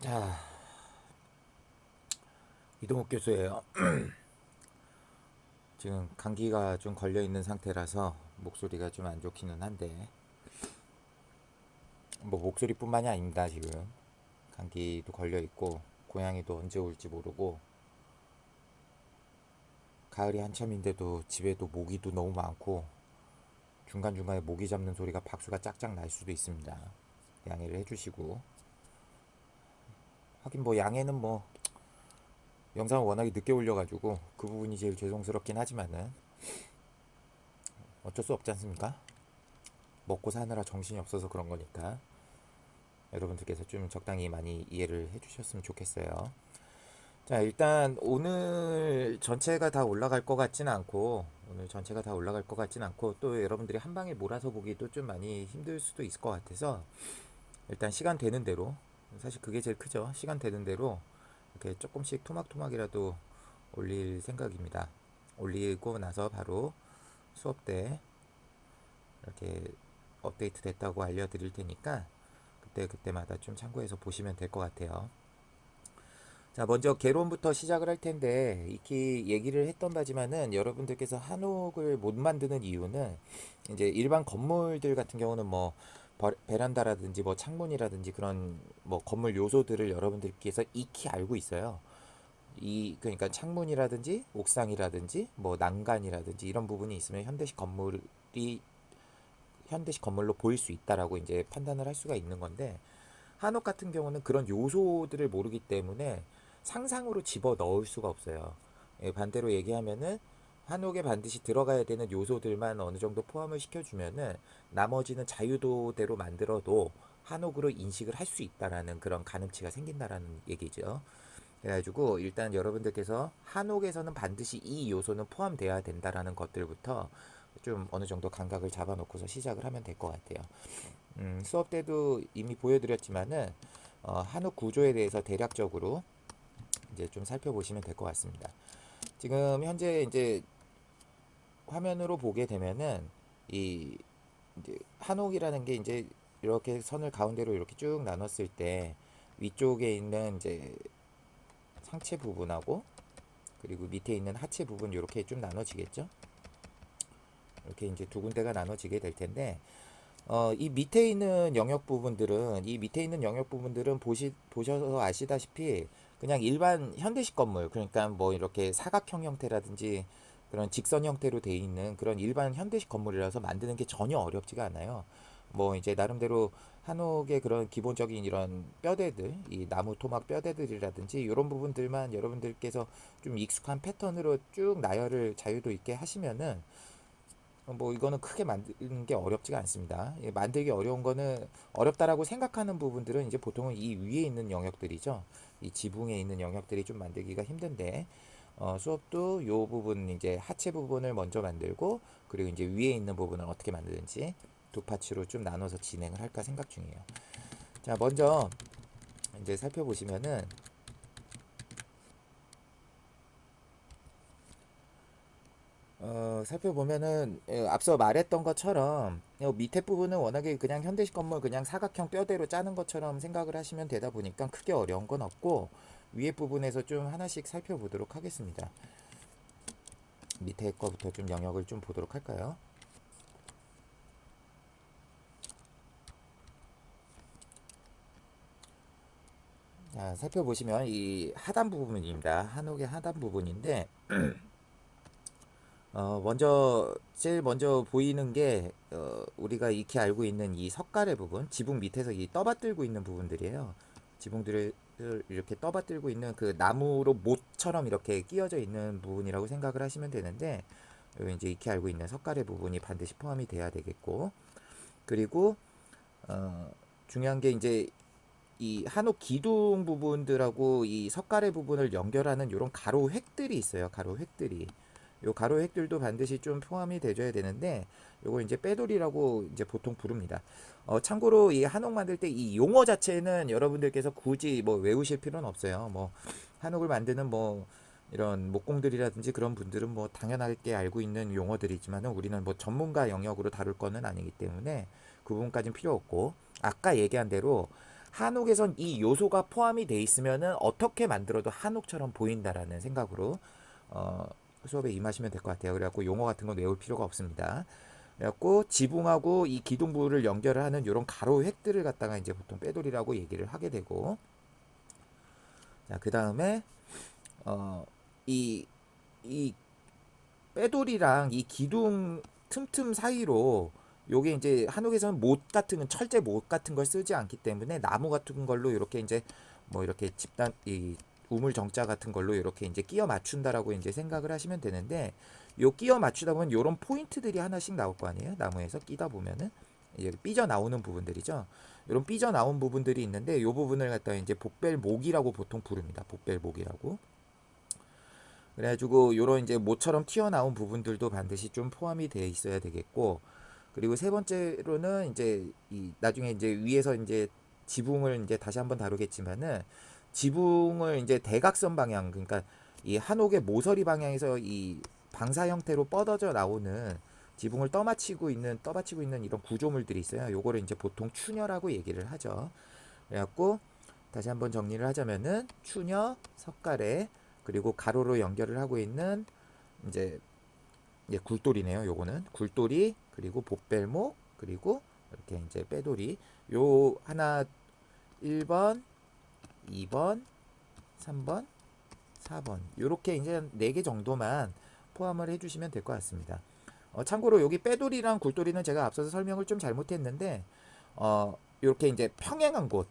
자, 이동욱 교수예요. 지금 감기가 좀 걸려 있는 상태라서 목소리가 좀 안 좋기는 한데, 뭐 목소리뿐만이 아닙니다. 지금 감기도 걸려 있고, 고양이도 언제 올지 모르고, 가을이 한참인데도 집에도 모기도 너무 많고, 중간중간에 모기 잡는 소리가 박수가 짝짝 날 수도 있습니다. 양해를 해주시고, 하긴 뭐 양해는 뭐 영상을 워낙에 늦게 올려가지고 그 부분이 제일 죄송스럽긴 하지만은 어쩔 수 없지 않습니까? 먹고 사느라 정신이 없어서 그런 거니까. 여러분들께서 좀 적당히 많이 이해를 해주셨으면 좋겠어요. 자, 일단 오늘 전체가 다 올라갈 것 같지는 않고, 오늘 전체가 다 올라갈 것 같지는 않고, 또 여러분들이 한 방에 몰아서 보기도 좀 많이 힘들 수도 있을 것 같아서, 일단 시간 되는 대로, 사실 그게 제일 크죠. 시간 되는 대로 이렇게 조금씩 토막토막이라도 올릴 생각입니다. 올리고 나서 바로 수업 때 이렇게 업데이트 됐다고 알려드릴 테니까, 그때마다 좀 참고해서 보시면 될 것 같아요. 자, 먼저 개론부터 시작을 할 텐데, 익히 얘기를 했던 바지만은 여러분들께서 한옥을 못 만드는 이유는 이제 일반 건물들 같은 경우는 뭐 베란다라든지 뭐 창문이라든지 그런 뭐 건물 요소들을 여러분들께서 익히 알고 있어요. 그러니까 창문이라든지 옥상이라든지 뭐 난간이라든지 이런 부분이 있으면 현대식 건물로 보일 수 있다라고 이제 판단을 할 수가 있는 건데, 한옥 같은 경우는 그런 요소들을 모르기 때문에 상상으로 집어 넣을 수가 없어요. 예, 반대로 얘기하면은 한옥에 반드시 들어가야 되는 요소들만 어느 정도 포함을 시켜주면은 나머지는 자유도대로 만들어도 한옥으로 인식을 할 수 있다라는 그런 가능치가 생긴다라는 얘기죠. 그래가지고 일단 여러분들께서 한옥에서는 반드시 이 요소는 포함되어야 된다라는 것들부터 좀 어느 정도 감각을 잡아놓고서 시작을 하면 될 것 같아요. 수업 때도 이미 보여드렸지만은 한옥 구조에 대해서 대략적으로 이제 좀 살펴보시면 될 것 같습니다. 지금 현재 이제 화면으로 보게 되면은 이 이제 한옥이라는 게 이제 이렇게 선을 가운데로 이렇게 쭉 나눴을 때 위쪽에 있는 이제 상체 부분하고 그리고 밑에 있는 하체 부분 이렇게 좀 나눠지겠죠? 이렇게 이제 두 군데가 나눠지게 될 텐데 이 밑에 있는 영역 부분들은 보셔서 아시다시피 그냥 일반 현대식 건물, 그러니까 뭐 이렇게 사각형 형태라든지 그런 직선 형태로 돼 있는 그런 일반 현대식 건물이라서 만드는 게 전혀 어렵지가 않아요. 뭐 이제 나름대로 한옥의 그런 기본적인 이런 뼈대들, 이 나무 토막 뼈대들이라든지 이런 부분들만 여러분들께서 좀 익숙한 패턴으로 쭉 나열을 자유도 있게 하시면은 뭐 이거는 크게 만드는 게 어렵지가 않습니다. 만들기 어려운 거는 어렵다라고 생각하는 부분들은 이제 보통은 이 위에 있는 영역들이죠. 이 지붕에 있는 영역들이 좀 만들기가 힘든데 수업도 요 부분 이제 하체 부분을 먼저 만들고 그리고 이제 위에 있는 부분을 어떻게 만드는지 두 파츠로 좀 나눠서 진행을 할까 생각 중이에요. 자, 먼저 이제 살펴보시면은 살펴보면은 앞서 말했던 것처럼 밑에 부분은 워낙에 그냥 현대식 건물 그냥 사각형 뼈대로 짜는 것처럼 생각을 하시면 되다 보니까 크게 어려운 건 없고 위에 부분에서 좀 하나씩 살펴보도록 하겠습니다. 밑에 거부터 좀 영역을 좀 보도록 할까요? 자, 살펴보시면 이 하단 부분입니다. 한옥의 하단 부분인데 제일 먼저 보이는 게 우리가 익히 알고 있는 이 석가래 부분, 지붕 밑에서 이 떠받들고 있는 부분들이에요. 지붕들을 이렇게 떠받들고 있는 그 나무로 못처럼 이렇게 끼어져 있는 부분이라고 생각을 하시면 되는데, 여기 이제 익히 알고 있는 석가래 부분이 반드시 포함이 돼야 되겠고, 그리고 어, 중요한 게 이제 이 한옥 기둥 부분들하고 이 석가래 부분을 연결하는 이런 가로 획들이 있어요. 가로 획들이. 요 가로 획들도 반드시 좀 포함이 돼줘야 되는데 요거 이제 빼돌이라고 이제 보통 부릅니다. 참고로 이 한옥 만들 때 이 용어 자체는 여러분들께서 굳이 뭐 외우실 필요는 없어요. 뭐 한옥을 만드는 뭐 이런 목공들이라든지 그런 분들은 뭐 당연하게 알고 있는 용어들이지만은 우리는 뭐 전문가 영역으로 다룰 거는 아니기 때문에 그 부분까지는 필요 없고, 아까 얘기한 대로 한옥에선 이 요소가 포함이 돼 있으면은 어떻게 만들어도 한옥처럼 보인다라는 생각으로 수업에 임하시면 될 것 같아요. 그래갖고 용어 같은 건 외울 필요가 없습니다. 그래갖고 지붕하고 이 기둥부를 연결을 하는 이런 가로 획들을 갖다가 이제 보통 빼돌이라고 얘기를 하게 되고, 자, 그 다음에 이, 이 빼돌이랑 이 기둥 틈틈 사이로 요게 이제 한옥에서는 못 같은 철제 못 같은 걸 쓰지 않기 때문에 나무 같은 걸로 이렇게 이제 뭐 이렇게 집단 이 우물 정자 같은 걸로 이렇게 이제 끼워 맞춘다라고 이제 생각을 하시면 되는데, 요 끼워 맞추다 보면 요런 포인트들이 하나씩 나올 거 아니에요. 나무에서 끼다 보면은 이제 삐져 나오는 부분들이죠. 이런 삐져 나온 부분들이 있는데 요 부분을 갖다가 이제 복벨목이라고 보통 부릅니다. 복벨목이라고. 그래가지고 요런 이제 모처럼 튀어나온 부분들도 반드시 좀 포함이 되어 있어야 되겠고, 그리고 세 번째로는 이제 이 나중에 이제 위에서 이제 지붕을 이제 다시 한번 다루겠지만은, 지붕을 이제 대각선 방향, 그러니까 이 한옥의 모서리 방향에서 이 방사 형태로 뻗어져 나오는 지붕을 떠받치고 있는 이런 구조물들이 있어요. 요거를 이제 보통 추녀라고 얘기를 하죠. 그래갖고 다시 한번 정리를 하자면은 추녀, 석가래, 그리고 가로로 연결을 하고 있는 이제 굴돌이네요. 요거는 굴돌이, 그리고 복벨목, 그리고 이렇게 이제 빼돌이. 요 하나 1번, 2번, 3번, 4번 요렇게 이제 4개 정도만 포함을 해주시면 될 것 같습니다. 참고로 여기 빼돌이랑 굴돌이는 제가 앞서서 설명을 좀 잘못했는데, 이렇게 이제 평행한 곳,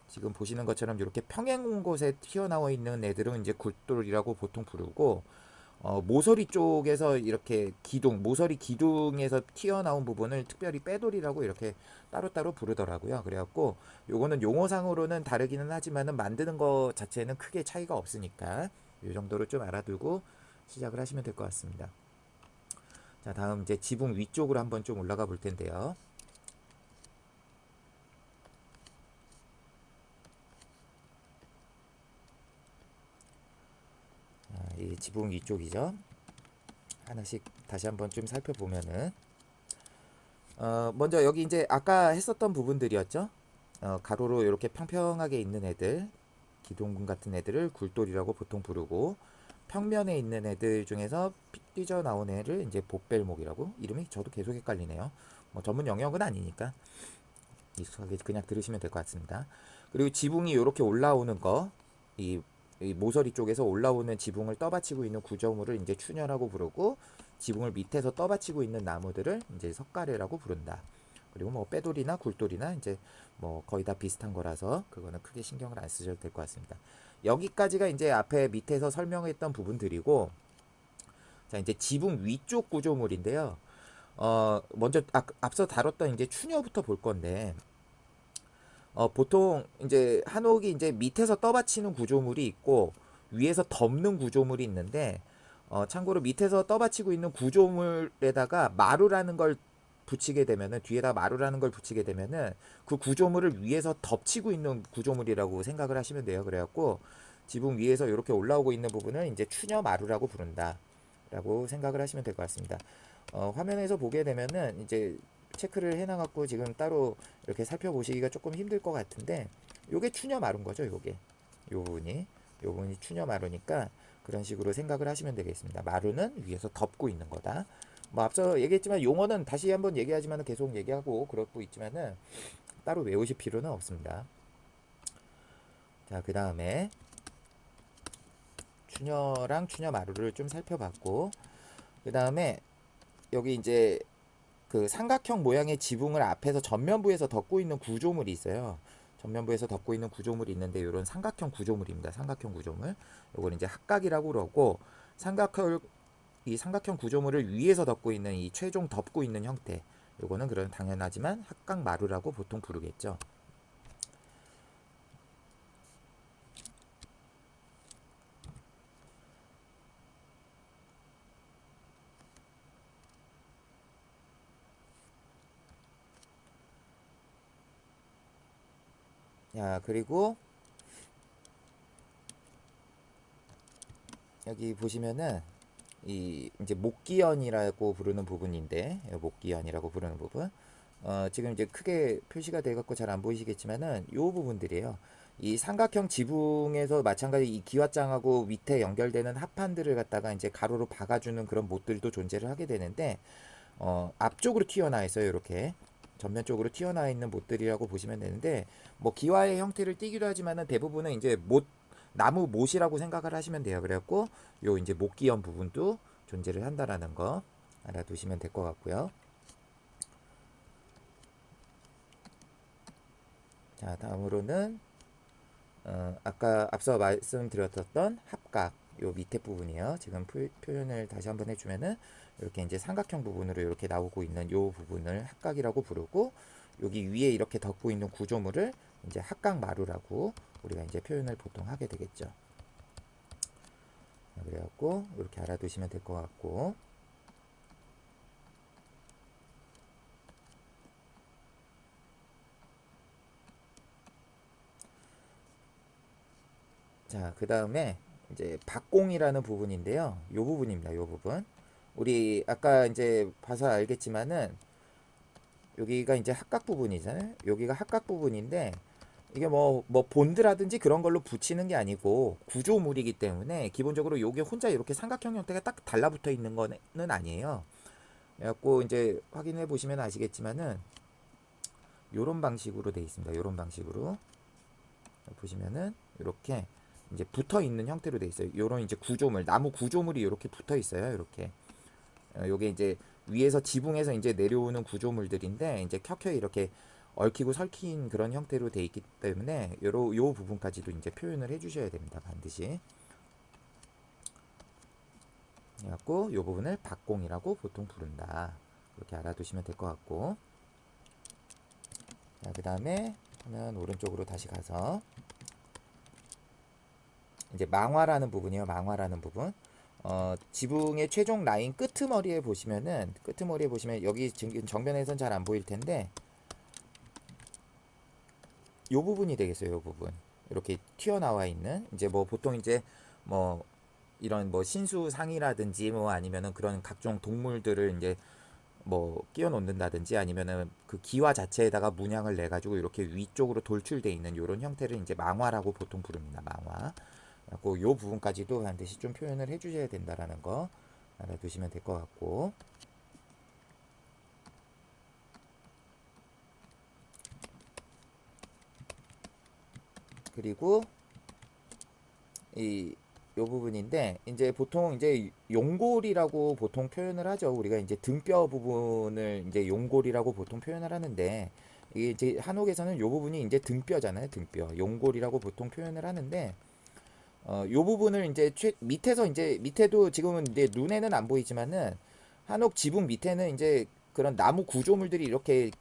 지금 보시는 것처럼 이렇게 평행 곳에 튀어나와 있는 애들은 이제 굴돌이라고 보통 부르고, 모서리 쪽에서 이렇게 모서리 기둥에서 튀어나온 부분을 특별히 빼돌이라고 이렇게 따로따로 부르더라고요. 그래갖고 요거는 용어상으로는 다르기는 하지만은 만드는 거 자체는 크게 차이가 없으니까 이 정도로 좀 알아두고 시작을 하시면 될 것 같습니다. 자, 다음 이제 지붕 위쪽으로 한번 좀 올라가 볼 텐데요. 이 지붕 위쪽이죠. 하나씩 다시 한번 좀 살펴보면은, 먼저 여기 이제 아까 했었던 부분들이었죠. 가로로 이렇게 평평하게 있는 애들, 기둥 같은 애들을 굴돌이라고 보통 부르고, 평면에 있는 애들 중에서 삐져 나온 애를 이제 복벨목이라고, 이름이 저도 계속 헷갈리네요. 뭐 전문 영역은 아니니까 익숙하게 그냥 들으시면 될 것 같습니다. 그리고 지붕이 이렇게 올라오는 거, 이, 이 모서리 쪽에서 올라오는 지붕을 떠받치고 있는 구조물을 이제 추녀라고 부르고, 지붕을 밑에서 떠받치고 있는 나무들을 이제 석가래라고 부른다. 그리고 뭐 빼돌이나 굴돌이나 이제 뭐 거의 다 비슷한 거라서 그거는 크게 신경을 안 쓰셔도 될 것 같습니다. 여기까지가 이제 앞에 밑에서 설명했던 부분들이고, 자 이제 지붕 위쪽 구조물인데요. 먼저 앞서 다뤘던 이제 추녀부터 볼 건데, 보통 이제 한옥이 이제 밑에서 떠받치는 구조물이 있고 위에서 덮는 구조물이 있는데, 참고로 밑에서 떠받치고 있는 구조물에다가 마루라는 걸 붙이게 되면은, 뒤에다 마루라는 걸 붙이게 되면은 그 구조물을 위에서 덮치고 있는 구조물이라고 생각을 하시면 돼요. 그래갖고 지붕 위에서 이렇게 올라오고 있는 부분을 이제 추녀 마루라고 부른다 라고 생각을 하시면 될 것 같습니다. 화면에서 보게 되면은 이제 체크를 해놔갖고 지금 따로 이렇게 살펴보시기가 조금 힘들 것 같은데, 요게 추녀 마루인 거죠. 요 부분이 추녀 마루니까 그런 식으로 생각을 하시면 되겠습니다. 마루는 위에서 덮고 있는 거다. 뭐 앞서 얘기했지만 용어는 다시 한번 얘기하지만 계속 얘기하고 그러고 있지만은 따로 외우실 필요는 없습니다. 자, 그 다음에 추녀랑 추녀 마루를 좀 살펴봤고, 그 다음에 여기 이제 그 삼각형 모양의 지붕을 앞에서 전면부에서 덮고 있는 구조물이 있어요. 전면부에서 덮고 있는 구조물이 있는데, 이런 삼각형 구조물입니다. 삼각형 구조물. 요걸 이제 합각이라고 그러고, 이 삼각형 구조물을 위에서 덮고 있는 이 최종 덮고 있는 형태. 요거는 그런 당연하지만 합각 마루라고 보통 부르겠죠. 야, 그리고 여기 보시면은 이 이제 목기현이라고 부르는 부분인데, 목기현이라고 부르는 부분, 지금 이제 크게 표시가 돼 갖고 잘 안 보이시겠지만은 요 부분들이에요. 이 삼각형 지붕에서 마찬가지 이 기왓장하고 밑에 연결되는 합판들을 갖다가 이제 가로로 박아주는 그런 못들도 존재를 하게 되는데, 앞쪽으로 튀어나와 있어요. 이렇게 전면 쪽으로 튀어나와 있는 못들이라고 보시면 되는데, 뭐 기와의 형태를 띠기도 하지만은 대부분은 이제 못, 나무 못이라고 생각을 하시면 돼요. 그래갖고 요 이제 못기연 부분도 존재를 한다라는 거 알아두시면 될 것 같고요. 자, 다음으로는 아까 앞서 말씀드렸던 합각 요 밑에 부분이에요. 지금 표현을 다시 한번 해주면은 이렇게 이제 삼각형 부분으로 이렇게 나오고 있는 요 부분을 합각이라고 부르고, 여기 위에 이렇게 덮고 있는 구조물을 이제 합각마루라고 우리가 이제 표현을 보통 하게 되겠죠. 그래갖고 이렇게 알아두시면 될 것 같고, 자, 그 다음에 이제 박공이라는 부분인데요. 요 부분입니다. 요 부분. 우리 아까 이제 봐서 알겠지만은 여기가 이제 합각 부분이잖아요. 여기가 합각 부분인데, 이게 뭐 본드라든지 그런 걸로 붙이는 게 아니고 구조물이기 때문에 기본적으로 요게 혼자 이렇게 삼각형 형태가 딱 달라붙어 있는 거는 아니에요. 그래갖고 이제 확인해 보시면 아시겠지만은 요런 방식으로 돼 있습니다. 요런 방식으로 보시면은 이렇게 이제 붙어 있는 형태로 돼 있어요. 요런 이제 구조물, 나무 구조물이 이렇게 붙어 있어요. 이렇게. 요게 이제 위에서 지붕에서 이제 내려오는 구조물들인데, 이제 켜켜이 이렇게 얽히고 설킨 그런 형태로 돼 있기 때문에 요 부분까지도 이제 표현을 해 주셔야 됩니다. 반드시. 그래갖고 요 부분을 박공이라고 보통 부른다. 그렇게 알아두시면 될 것 같고, 자, 그 다음에 화면 오른쪽으로 다시 가서 이제 망화라는 부분이에요. 망화라는 부분. 지붕의 최종 라인 끄트머리에 보시면은, 끄트머리에 보시면 여기 지금 정면에선 잘 안 보일 텐데 요 부분이 되겠어요. 요 부분. 이렇게 튀어나와 있는, 이제 뭐 보통 이제 뭐 이런 뭐 신수상이라든지 뭐 아니면은 그런 각종 동물들을 이제 뭐 끼워 놓는다든지 아니면은 그 기와 자체에다가 문양을 내 가지고 이렇게 위쪽으로 돌출돼 있는 요런 형태를 이제 망화라고 보통 부릅니다. 망화. 그리고 요 부분까지도 반드시 좀 표현을 해 주셔야 된다라는 거 알아두시면 될 것 같고, 그리고 이 요 부분인데, 이제 보통 이제 용골이라고 보통 표현을 하죠. 우리가 이제 등뼈 부분을 이제 용골이라고 보통 표현을 하는데, 이게 이제 한옥에서는 요 부분이 이제 등뼈잖아요. 등뼈. 용골이라고 보통 표현을 하는데, 요 부분을 이제 밑에서 이제 밑에도 지금은 이제 눈에는 안 보이지만은 한옥 지붕 밑에는 이제 그런 나무 구조물들이 이렇게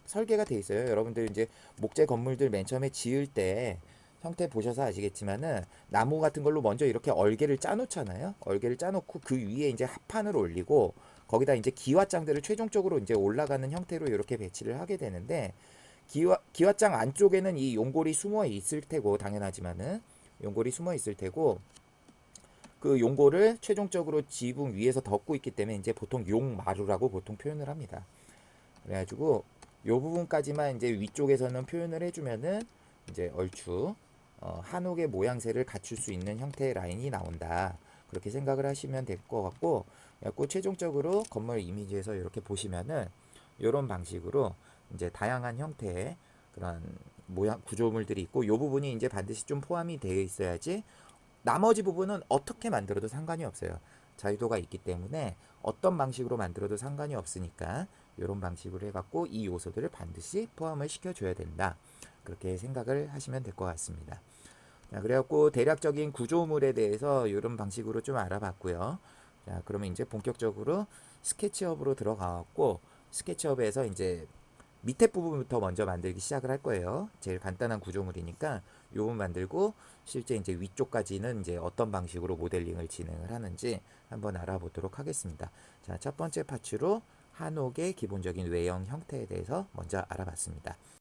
설계가 돼 있어요. 여러분들 이제 목재 건물들 맨 처음에 지을 때 형태 보셔서 아시겠지만은 나무 같은 걸로 먼저 이렇게 얼개를 짜 놓잖아요. 얼개를 짜 놓고 그 위에 이제 합판을 올리고 거기다 이제 기와장들을 최종적으로 이제 올라가는 형태로 이렇게 배치를 하게 되는데, 기와장 안쪽에는 이 용골이 숨어 있을 테고, 당연하지만은 용골이 숨어 있을 테고, 그 용골을 최종적으로 지붕 위에서 덮고 있기 때문에 이제 보통 용마루라고 보통 표현을 합니다. 그래가지고 요 부분까지만 이제 위쪽에서는 표현을 해주면은 이제 얼추 한옥의 모양새를 갖출 수 있는 형태의 라인이 나온다. 그렇게 생각을 하시면 될 것 같고, 그래갖고 최종적으로 건물 이미지에서 이렇게 보시면은 이런 방식으로 이제 다양한 형태의 그런 모양 구조물들이 있고, 요 부분이 이제 반드시 좀 포함이 되어 있어야지, 나머지 부분은 어떻게 만들어도 상관이 없어요. 자유도가 있기 때문에 어떤 방식으로 만들어도 상관이 없으니까 이런 방식으로 해갖고 이 요소들을 반드시 포함을 시켜줘야 된다. 그렇게 생각을 하시면 될 것 같습니다. 자, 그래갖고 대략적인 구조물에 대해서 이런 방식으로 좀 알아봤고요. 자, 그러면 이제 본격적으로 스케치업으로 들어가갖고, 스케치업에서 이제 밑에 부분부터 먼저 만들기 시작을 할 거예요. 제일 간단한 구조물이니까 요 부분 만들고, 실제 이제 위쪽까지는 이제 어떤 방식으로 모델링을 진행을 하는지 한번 알아보도록 하겠습니다. 자, 첫 번째 파츠로 한옥의 기본적인 외형 형태에 대해서 먼저 알아봤습니다.